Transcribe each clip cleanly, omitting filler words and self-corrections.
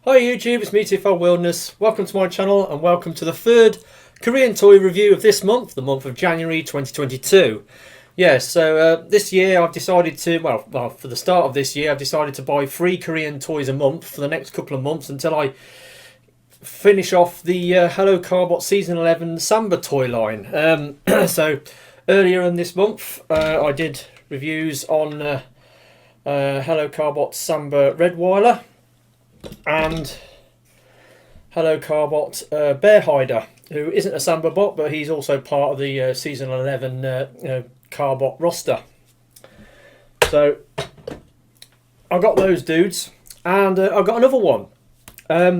Hi YouTube, it's me Tifo Wilderness. Welcome to my channel and welcome to the third Korean toy review of this month, the month of January 2022. Yeah, so this year I've decided to, well, for the start of this year I've decided to buy 3 Korean toys a month for the next couple of months until I finish off the Hello Carbot Season 11 Samba toy line. So earlier in this month I did reviews on Hello Carbot Samba Redweiler and Hello Carbot Bear Hider, who isn't a Samba bot, but he's also part of the Season 11 Carbot roster. So I got those dudes, and I got another one.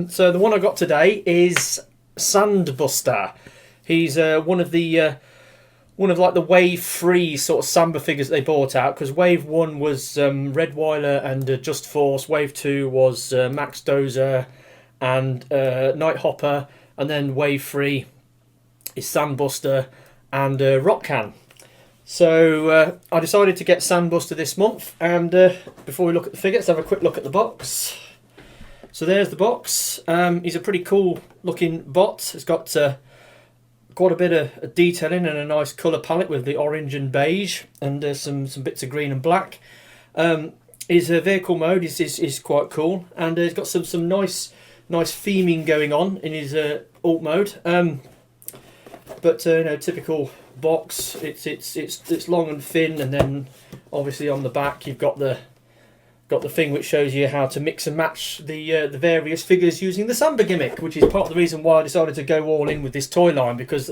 So the one I got today is Sandbuster. He's one of like the Wave 3 sort of Samba figures they bought out, because Wave 1 was Redweiler and Just Force, Wave 2 was Max Dozer and Nighthopper, and then Wave 3 is Sandbuster and Rockcan. So I decided to get Sandbuster this month, and before we look at the figure, let's have a quick look at the box. So there's the box. He's a pretty cool looking bot. It's got quite a bit of detailing and a nice colour palette with the orange and beige and some bits of green and black. His vehicle mode is quite cool, and he's got some nice theming going on in his alt mode. But typical box. It's long and thin, and then obviously on the back you've got the thing which shows you how to mix and match the various figures using the Samba gimmick, which is part of the reason why I decided to go all in with this toy line, because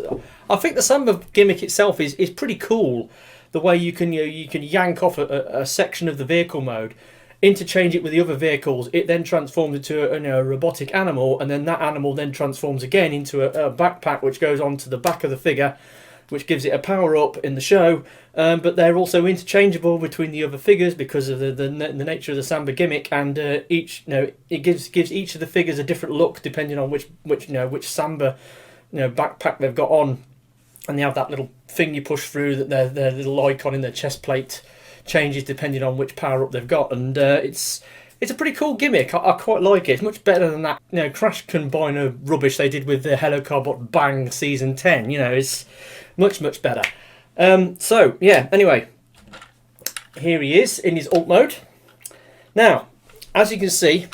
I think the Samba gimmick itself is pretty cool. The way you can yank off a section of the vehicle mode, interchange it with the other vehicles, it then transforms into a robotic animal, and then that animal then transforms again into a backpack which goes onto the back of the figure, which gives it a power up in the show. But they're also interchangeable between the other figures because of the nature of the Samba gimmick, and it gives each of the figures a different look depending on which Samba backpack they've got on, and they have that little thing you push through that their little icon in their chest plate changes depending on which power up they've got, and it's a pretty cool gimmick. I quite like it. It's much better than that Crash Combiner rubbish they did with the Hello Carbot Bang Season 10. It's much better. So yeah, anyway, here he is in his alt mode. Now, as you can see,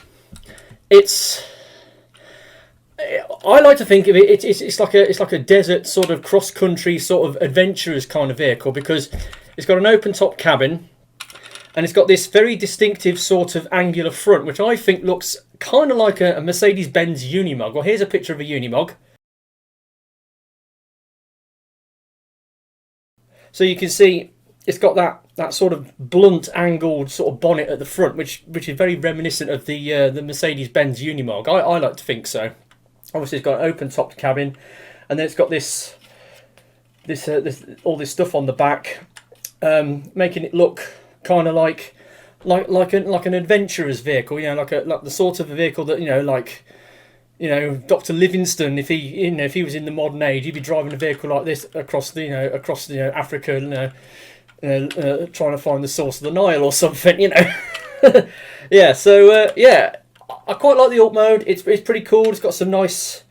I like to think of it. It's like a desert sort of cross-country sort of adventurous kind of vehicle, because it's got an open top cabin, and it's got this very distinctive sort of angular front, which I think looks kind of like a Mercedes-Benz Unimog. Well, here's a picture of a Unimog. So you can see it's got that sort of blunt angled sort of bonnet at the front, which is very reminiscent of the Mercedes-Benz Unimog. I like to think so. Obviously, it's got an open top cabin, and then it's got this all this stuff on the back, making it look kind of like an adventurer's vehicle. Like the sort of a vehicle that Dr. Livingstone, if he was in the modern age, he'd be driving a vehicle like this across Africa, trying to find the source of the Nile or something, Yeah, so yeah, I quite like the alt mode. It's pretty cool. It's got some nice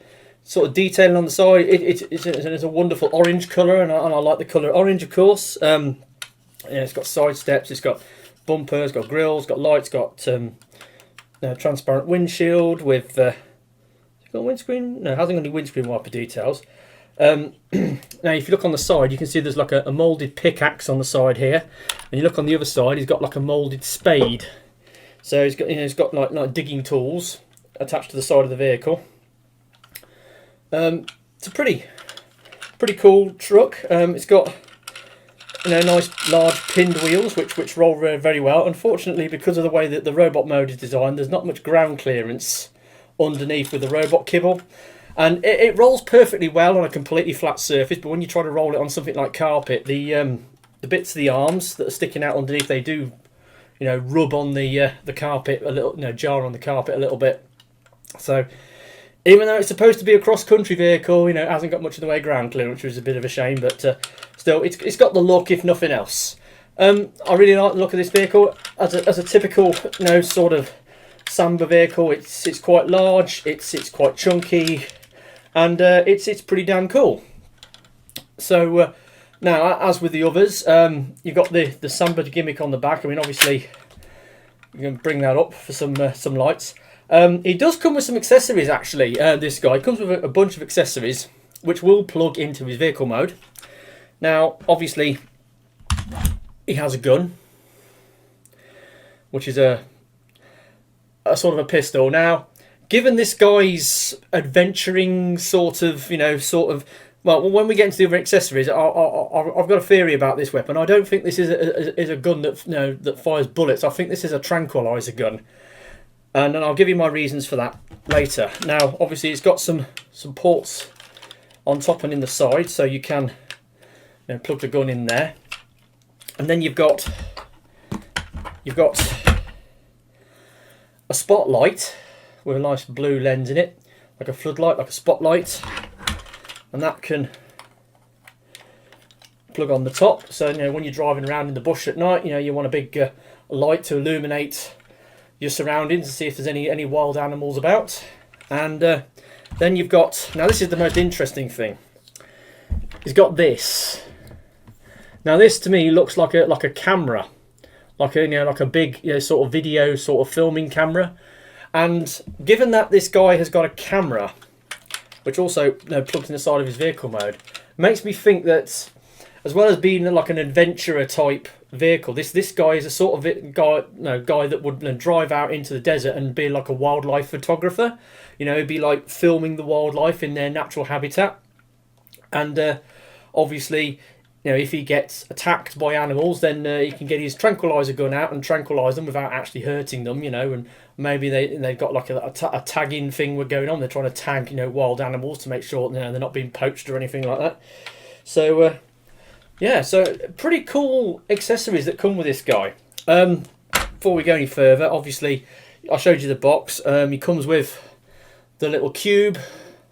sort of detailing on the side. It's a wonderful orange colour, and I like the colour orange, of course. It's got side steps. It's got bumpers. Got grills. Got lights. Got transparent windshield with. Got windscreen? No, it hasn't got any windscreen wiper details. Now, if you look on the side, you can see there's like a moulded pickaxe on the side here, and you look on the other side, he's got like a moulded spade. So he's got like digging tools attached to the side of the vehicle. It's a pretty cool truck. It's got nice large pinned wheels which roll very well. Unfortunately, because of the way that the robot mode is designed, there's not much ground clearance underneath with the robot kibble, and it rolls perfectly well on a completely flat surface, but when you try to roll it on something like carpet, the bits of the arms that are sticking out underneath, they do rub on the carpet a little, jar on the carpet a little bit. So even though it's supposed to be a cross-country vehicle, it hasn't got much in the way of ground clearance, which is a bit of a shame, but still it's got the look, if nothing else. I really like the look of this vehicle as a typical sort of Samba vehicle. It's quite large, it's quite chunky, and it's pretty damn cool. So now, as with the others, you've got the Samba gimmick on the back. I mean, obviously, you can bring that up for some lights. It does come with some accessories, actually. This guy comes with a bunch of accessories, which will plug into his vehicle mode. Now, obviously, he has a gun, which is a sort of a pistol. Now, given this guy's adventuring sort of, well, when we get into the other accessories, I've got a theory about this weapon. I don't think this is a gun that that fires bullets. I think this is a tranquilizer gun, and I'll give you my reasons for that later. Now, obviously, it's got some ports on top and in the side, so you can plug the gun in there, and then you've got a spotlight with a nice blue lens in it, like a floodlight, like a spotlight. And that can plug on the top. So when you're driving around in the bush at night, you want a big light to illuminate your surroundings to see if there's any wild animals about. And then you've got, now this is the most interesting thing. He's got this. Now this to me looks like a camera, like a big sort of video sort of filming camera. And given that this guy has got a camera, which also plugs in the side of his vehicle mode, makes me think that, as well as being like an adventurer type vehicle, this guy is a sort of guy that would drive out into the desert and be like a wildlife photographer. He'd be like filming the wildlife in their natural habitat. And obviously, if he gets attacked by animals, then he can get his tranquilizer gun out and tranquilize them without actually hurting them, and maybe they've got like a tagging thing going on. They're trying to tag, wild animals to make sure they're not being poached or anything like that. So, yeah, so pretty cool accessories that come with this guy. Before we go any further, obviously, I showed you the box. He comes with the little cube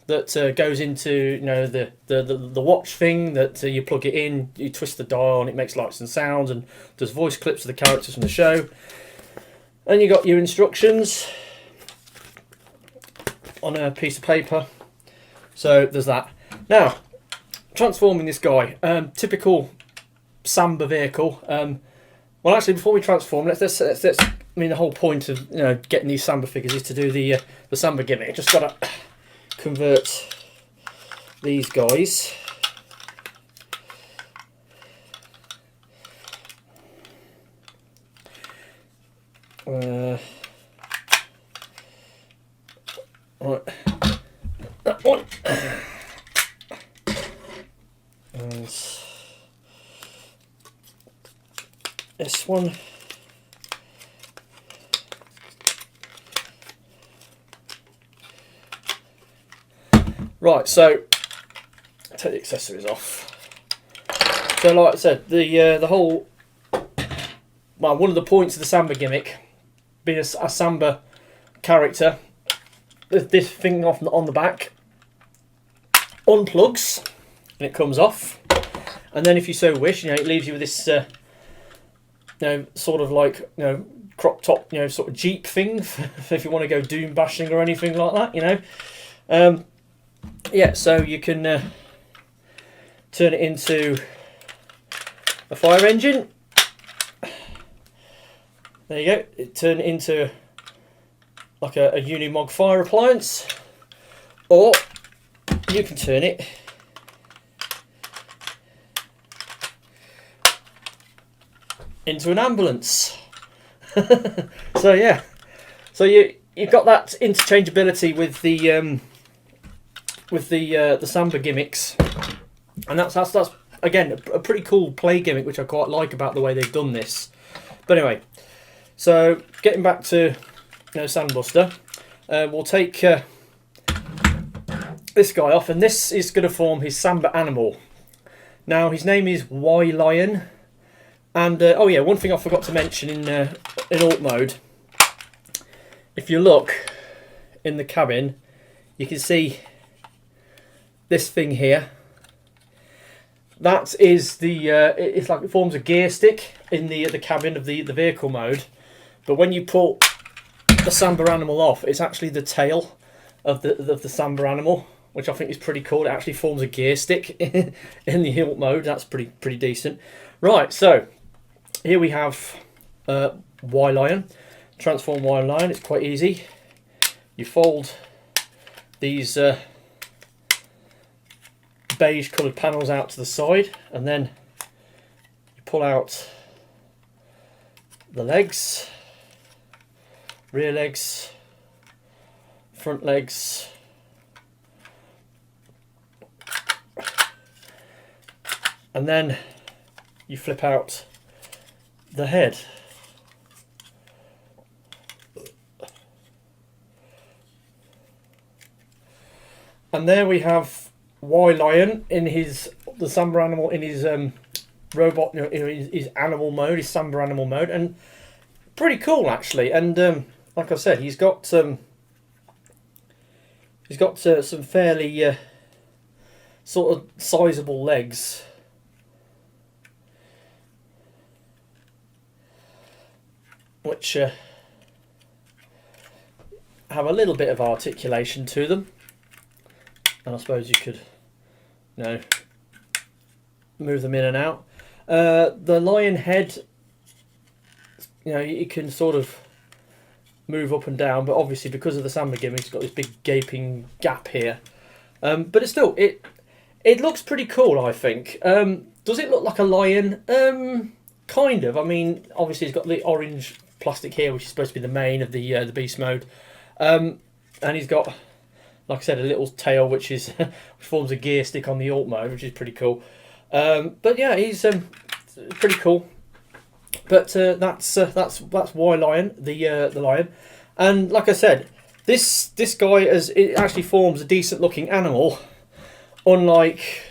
that goes into the watch thing that you plug it in, you twist the dial and it makes lights and sounds and does voice clips of the characters from the show. And you got your instructions on a piece of paper. So there's that. Now, transforming this guy, typical Samba vehicle. Well, actually, before we transform, let's I mean, the whole point of getting these Samba figures is to do the Samba gimmick. Just gotta convert these guys. Right. That one. And this one. Right, so take the accessories off. So, like I said, the whole, well, one of the points of the Samba gimmick, being a Samba character, this thing off on the back unplugs and it comes off, and then if you so wish, it leaves you with this, sort of like crop top, sort of Jeep thing, if you want to go doom bashing or anything like that, Yeah, so you can turn it into a fire engine. There you go. Turn it into like a Unimog fire appliance, or you can turn it into an ambulance. So yeah, so you've got that interchangeability with the Samba gimmicks, and that's again a pretty cool play gimmick, which I quite like about the way they've done this. But anyway, so getting back to Sandbuster, we'll take this guy off, and this is going to form his Samba animal. Now his name is Y Lion, and oh yeah, one thing I forgot to mention in alt mode. If you look in the cabin, you can see this thing here. That is the it's like it forms a gear stick in the cabin of the vehicle mode, but when you pull the Samba animal off, it's actually the tail of the Samba animal, which I think is pretty cool. It actually forms a gear stick in the alt mode. That's pretty decent. Right, so here we have Y Lion, transform Y Lion. It's quite easy. You fold these beige coloured panels out to the side, and then you pull out the legs, rear legs, front legs, and then you flip out the head. And there we have Y Lion in the Samba animal in his robot, his animal mode, his Samba animal mode, and pretty cool actually. And like I said, he's got some fairly sort of sizable legs. Which have a little bit of articulation to them, and I suppose you could, move them in and out. The lion head, you can sort of move up and down, but obviously because of the Samba gimmick, it's got this big gaping gap here. But it's still, it looks pretty cool, I think. Does it look like a lion? Kind of. I mean, obviously it's got the orange plastic here, which is supposed to be the main of the beast mode, and he's got, like I said, a little tail which which forms a gear stick on the alt mode, which is pretty cool. But yeah, he's pretty cool. But that's Y Lion, the lion, and like I said, this guy it actually forms a decent looking animal, unlike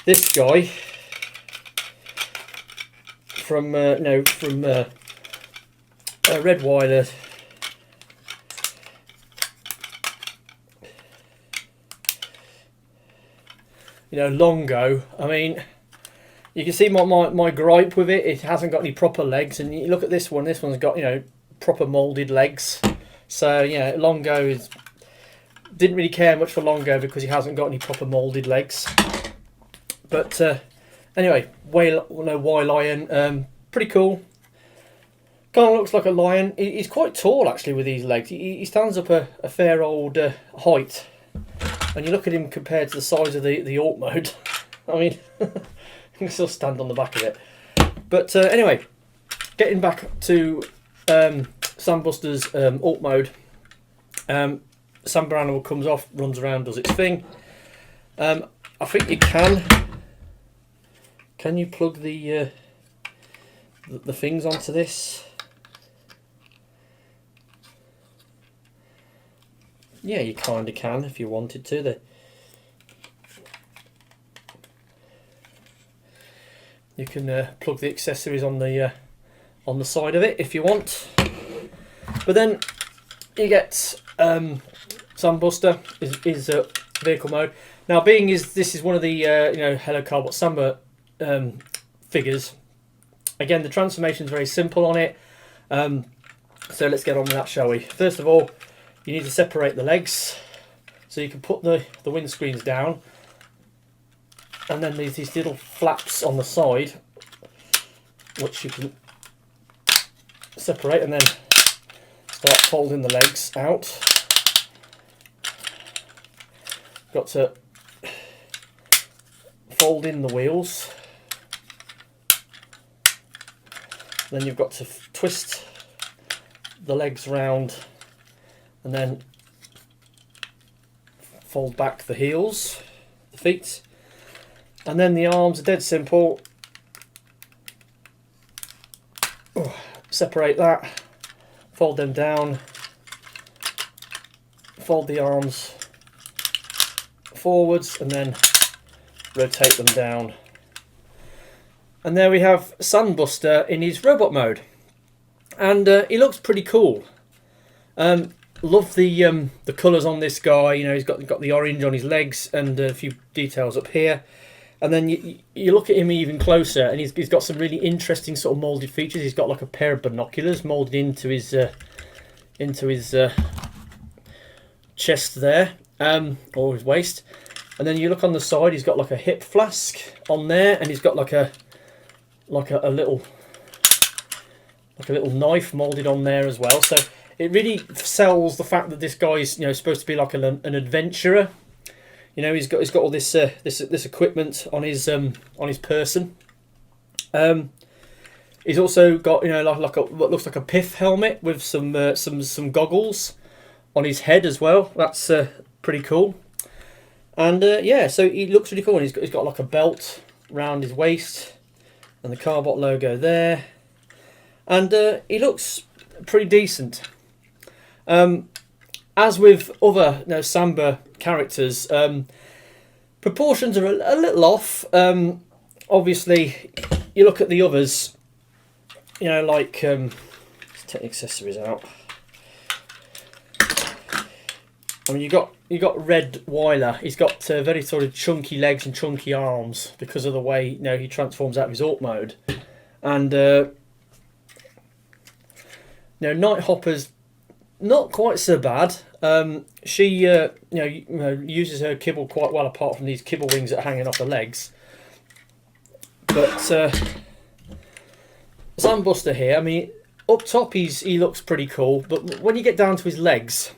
this guy from Red Wilder. Longo. I mean, you can see my gripe with it. It hasn't got any proper legs, and you look at this one. This one's got proper moulded legs. So yeah, Longo didn't really care much for Longo because he hasn't got any proper moulded legs. But anyway, Y Lion, pretty cool. Kind of looks like a lion. He's quite tall actually with these legs. He stands up a fair old height. And you look at him compared to the size of the alt mode. I mean, you can still stand on the back of it. But anyway, getting back to Sambuster's alt mode. Samba animal comes off, runs around, does its thing. I think you can. Can you plug the things onto this? Yeah, you kind of can if you wanted to. You can plug the accessories on the side of it if you want. But then you get Sambuster is vehicle mode. Now, being this is one of the Hello Carbot Samba figures. Again, the transformation is very simple on it. So let's get on with that, shall we? First of all, you need to separate the legs, so you can put the windscreens down, and then there's these little flaps on the side which you can separate, and then start folding the legs out. Got to fold in the wheels, then you've got to twist the legs round, and then fold back the heels, the feet, and then the arms are dead simple. Separate that, fold them down, fold the arms forwards, and then rotate them down. And there we have Sambuster in his robot mode, and he looks pretty cool. Love the colours on this guy. He's got the orange on his legs and a few details up here. And then you look at him even closer, and he's got some really interesting sort of moulded features. He's got like a pair of binoculars moulded into his chest there, or his waist. And then you look on the side, he's got like a hip flask on there, and he's got like a little knife moulded on there as well. So it really sells the fact that this guy's supposed to be like an adventurer. He's got all this this equipment on his person. He's also got like what looks like a pith helmet with some goggles on his head as well. That's pretty cool. And yeah, so he looks really cool. And he's got like a belt round his waist and the Carbot logo there. And he looks pretty decent. As with other Samba characters, proportions are a little off. Obviously, you look at the others, like let's take the accessories out. I mean, you got Red Weiler. He's got very sort of chunky legs and chunky arms because of the way he transforms out of his Alt mode, and Nighthopper's not quite so bad. She uses her kibble quite well, apart from these kibble wings that are hanging off her legs. But Zambbuster here, I mean, up top he looks pretty cool, but when you get down to his legs,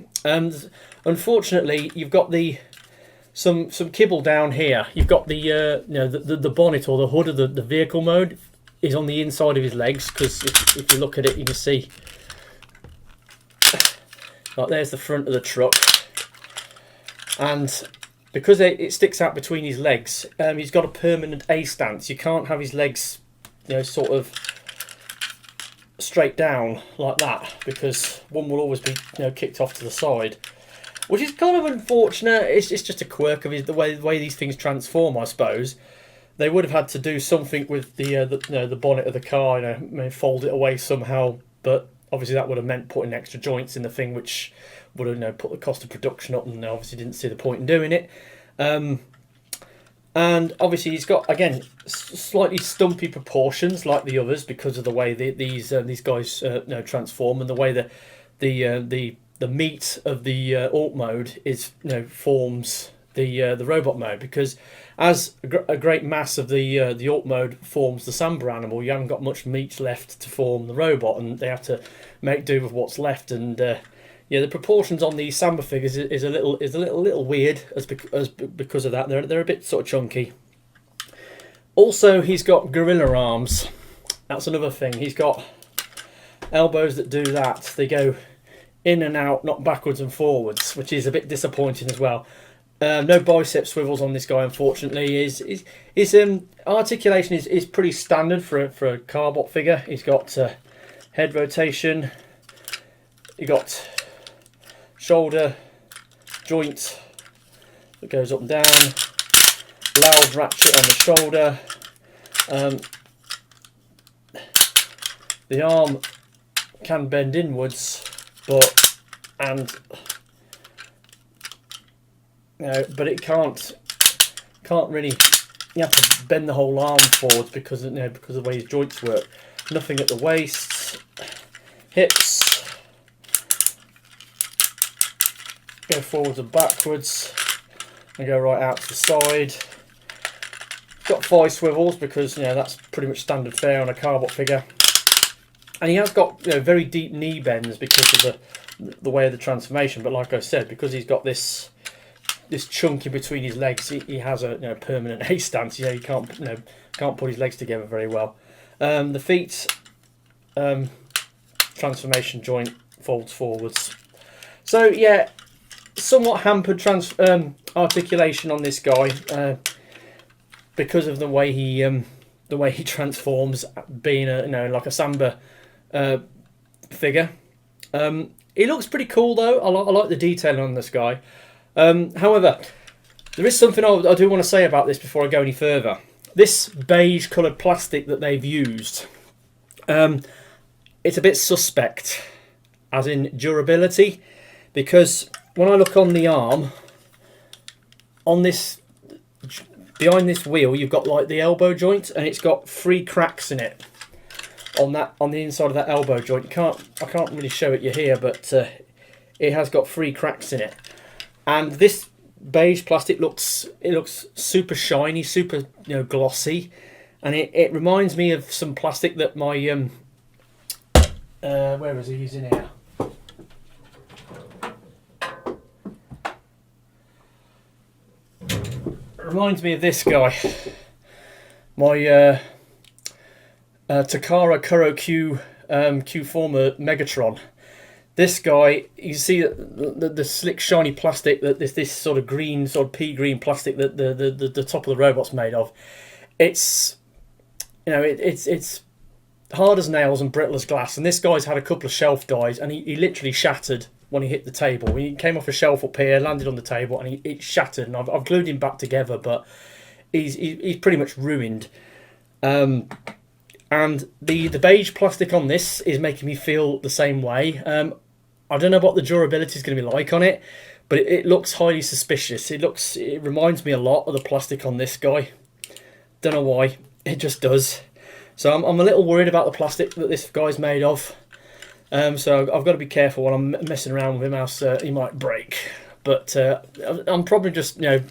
unfortunately you've got some kibble down here. You've got the bonnet or the hood of the vehicle mode is on the inside of his legs, because if you look at it, you can see. Like, there's the front of the truck, and because it sticks out between his legs, he's got a permanent A stance. You can't have his legs, sort of straight down like that, because one will always be kicked off to the side, which is kind of unfortunate. It's just a quirk of the way these things transform, I suppose. They would have had to do something with the bonnet of the car, maybe fold it away somehow, but obviously that would have meant putting extra joints in the thing, which would have put the cost of production up, and obviously didn't see the point in doing it. And obviously he's got, again, slightly stumpy proportions like the others, because of the way these guys transform, and the way the meat of the Alt mode is forms the robot mode, because as a great mass of the Alt mode forms the Samba animal, you haven't got much meat left to form the robot, and they have to make do with what's left. And the proportions on these Samba figures is a little weird because of that. They're a bit sort of chunky. Also, he's got gorilla arms. That's another thing. He's got elbows that do that. They go in and out, not backwards and forwards, which is a bit disappointing as well. No bicep swivels on this guy, unfortunately. His articulation is pretty standard for a Carbot figure. He's got head rotation. You got shoulder joint that goes up and down. Loud ratchet on the shoulder. The arm can bend inwards, but it can't really. You have to bend the whole arm forwards because of the way his joints work. Nothing at the waist, hips, go forwards and backwards, and go right out to the side. Got 5 swivels because that's pretty much standard fare on a Carbot figure, and he has got very deep knee bends because of the way of the transformation. But like I said, because he's got this chunk in between his legs, he has a permanent A stance. He can't put his legs together very well. The feet transformation joint folds forwards. So yeah, somewhat hampered articulation on this guy because of the way he transforms, being like a Samba figure. He looks pretty cool though. I like the detailing on this guy. However, there is something I do want to say about this before I go any further. This beige coloured plastic that they've used, it's a bit suspect, as in durability, because when I look on the arm, on this behind this wheel you've got like the elbow joint, and it's got 3 cracks in it on the inside of that elbow joint. I can't really show it you here, but it has got 3 cracks in it. And this beige plastic looks super shiny, super glossy, and it reminds me of some plastic that my where is he using here? It reminds me of this guy, my Takara Kuro Q Former Megatron. This guy, you see the slick shiny plastic that this sort of green, sort of pea green plastic that the top of the robot's made of. It's it's hard as nails and brittle as glass. And this guy's had a couple of shelf dies, and he literally shattered when he hit the table. He came off a shelf up here, landed on the table, and it shattered. And I've glued him back together, but he's pretty much ruined. And the beige plastic on this is making me feel the same way. I don't know what the durability is going to be like on it, but it looks highly suspicious. It reminds me a lot of the plastic on this guy. Don't know why, it just does. So I'm a little worried about the plastic that this guy's made of. So I've got to be careful when I'm messing around with him, else he might break. But I'm probably just, I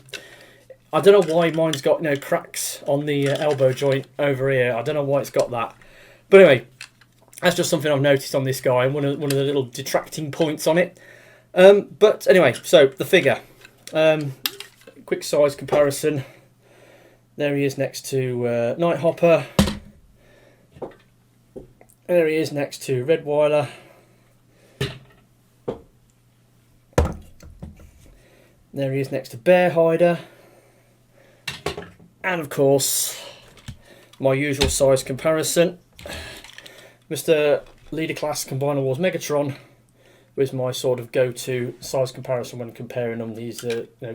don't know why mine's got cracks on the elbow joint over here. I don't know why it's got that. But anyway, that's just something I've noticed on this guy, and one of the little detracting points on it. But anyway, so the figure. Quick size comparison. There he is next to Nighthopper. There he is next to Redweiler. There he is next to Bearhider. And of course, my usual size comparison. Mr. Leader Class Combiner Wars Megatron was my sort of go-to size comparison when comparing them these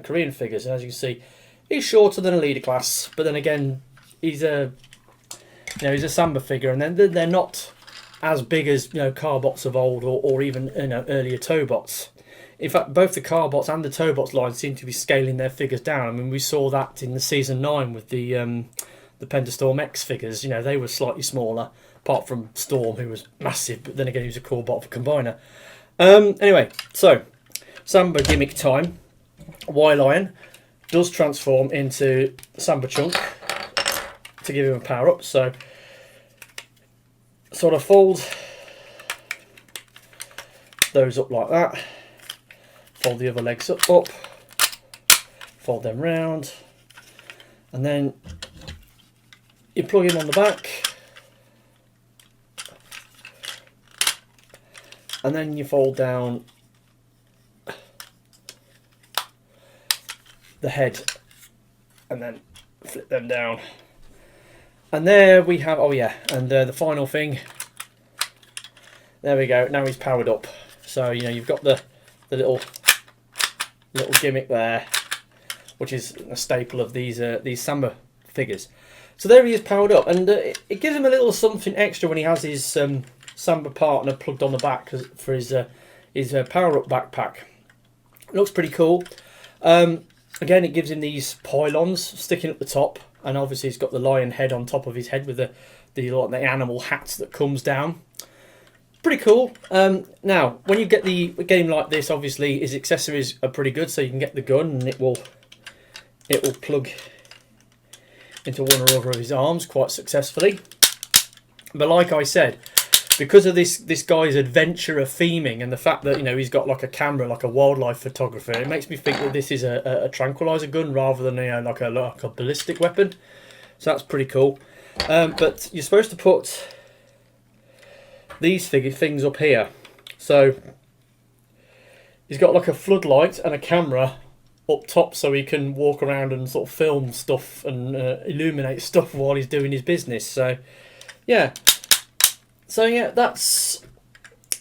Korean figures. And as you can see, he's shorter than a Leader Class, but then again, he's a Samba figure, and then they're not as big as Carbots of old, or even earlier Toybots. In fact, both the Carbots and the Toybots line seem to be scaling their figures down. I mean, we saw that in the season 9 with the Pentastorm X figures. They were slightly smaller, apart from Storm, who was massive, but then again, he was a Carbot combiner. Anyway, so Samba gimmick time. Y-Lion does transform into Samba Chunk to give him a power up. So sort of fold those up like that. Fold the other legs up, fold them round, and then you plug him on the back, and then you fold down the head, and then flip them down, and there we have, and the final thing, there we go, now he's powered up. So you've got the little gimmick there, which is a staple of these Samba figures. So there he is powered up, and it gives him a little something extra when he has his Samba partner plugged on the back for his power up backpack. It looks pretty cool. Again, it gives him these pylons sticking up the top, and obviously he's got the lion head on top of his head with the animal hat that comes down. Pretty cool. Now, when you get him like this, obviously his accessories are pretty good, so you can get the gun, and it will plug into one or other of his arms quite successfully. But like I said, because of this guy's adventurer theming, and the fact that he's got like a camera, like a wildlife photographer, it makes me think that this is a tranquilizer gun rather than like a ballistic weapon. So that's pretty cool. But you're supposed to put these things up here. So he's got like a floodlight and a camera up top, so he can walk around and sort of film stuff and illuminate stuff while he's doing his business. So yeah, that's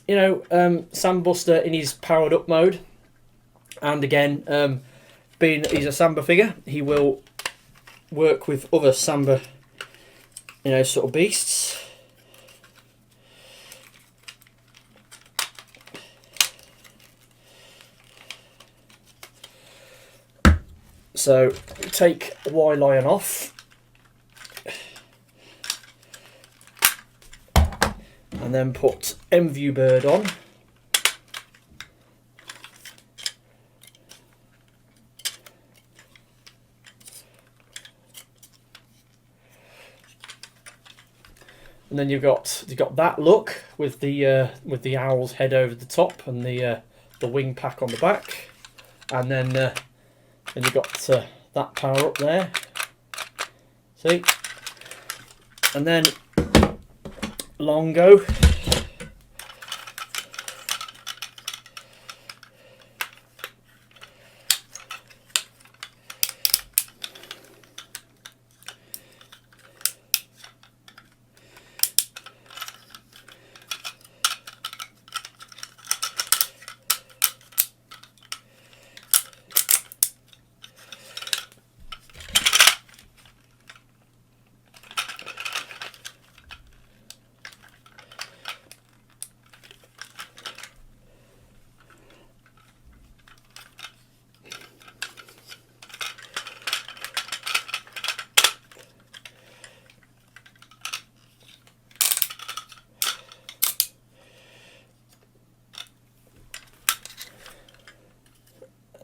Samba Buster in his powered up mode. And again, being that he's a Samba figure, he will work with other Samba sort of beasts. So take Y Lion off, and then put MView Bird on. And then you've got that look with the owl's head over the top and the wing pack on the back, and then you've got that power up there. See, and then Longo.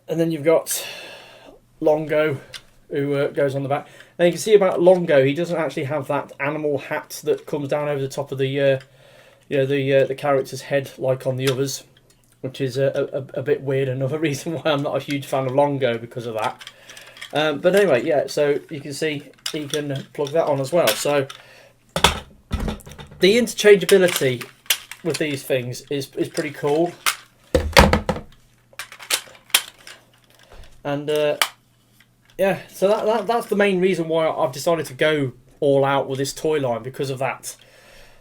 And then you've got Longo, who goes on the back. Now you can see about Longo, he doesn't actually have that animal hat that comes down over the top of the the character's head like on the others, which is a bit weird. Another reason why I'm not a huge fan of Longo, because of that. But anyway, yeah. So you can see you can plug that on as well. So the interchangeability with these things is pretty cool. And yeah, so that's the main reason why I've decided to go all out with this toy line, because of that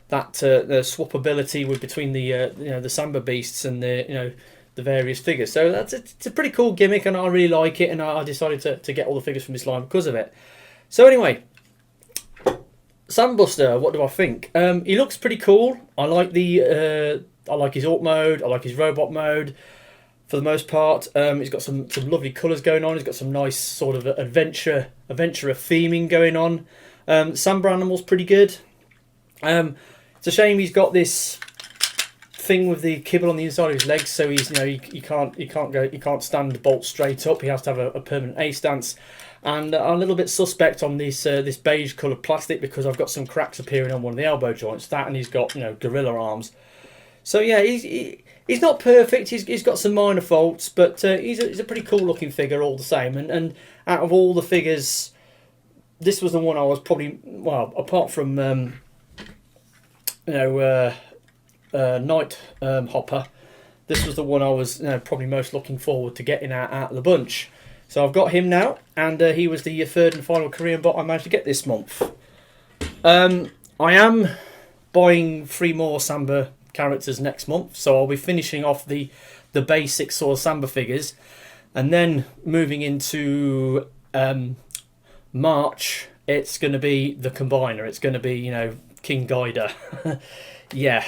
the swappability with between the the Samba beasts and the various figures. So it's a pretty cool gimmick, and I really like it, and I decided to get all the figures from this line because of it. So anyway, Sandbuster, what do I think? He looks pretty cool. I like I like his Orc mode. I like his robot mode. For the most part, he's got some lovely colours going on. He's got some nice sort of adventurer theming going on. Samba animal's pretty good. It's a shame he's got this thing with the kibble on the inside of his legs, so he's he can't stand bolt straight up. He has to have a permanent A stance. And I'm a little bit suspect on this beige coloured plastic, because I've got some cracks appearing on one of the elbow joints. That, and he's got gorilla arms. So yeah, he's not perfect. He's got some minor faults, but he's a pretty cool looking figure all the same. And out of all the figures, this was the one I was probably, well, apart from Night Hopper, this was the one I was probably most looking forward to getting out of the bunch. So I've got him now, and he was the third and final Korean bot I managed to get this month. I am buying 3 more Samba characters next month, so I'll be finishing off the basic sort of Samba figures, and then moving into March, it's going to be the combiner. It's going to be King Guider. Yeah.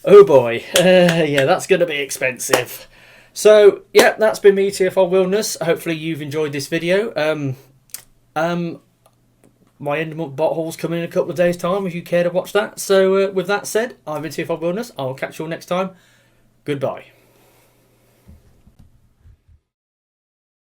Oh boy. Yeah, that's going to be expensive. So yeah, that's been me, TFL Wilderness. Hopefully you've enjoyed this video. My end of month bot haul's coming in a couple of days' time, if you care to watch that. So with that said, I've been TFL Wilderness. I'll catch you all next time. Goodbye.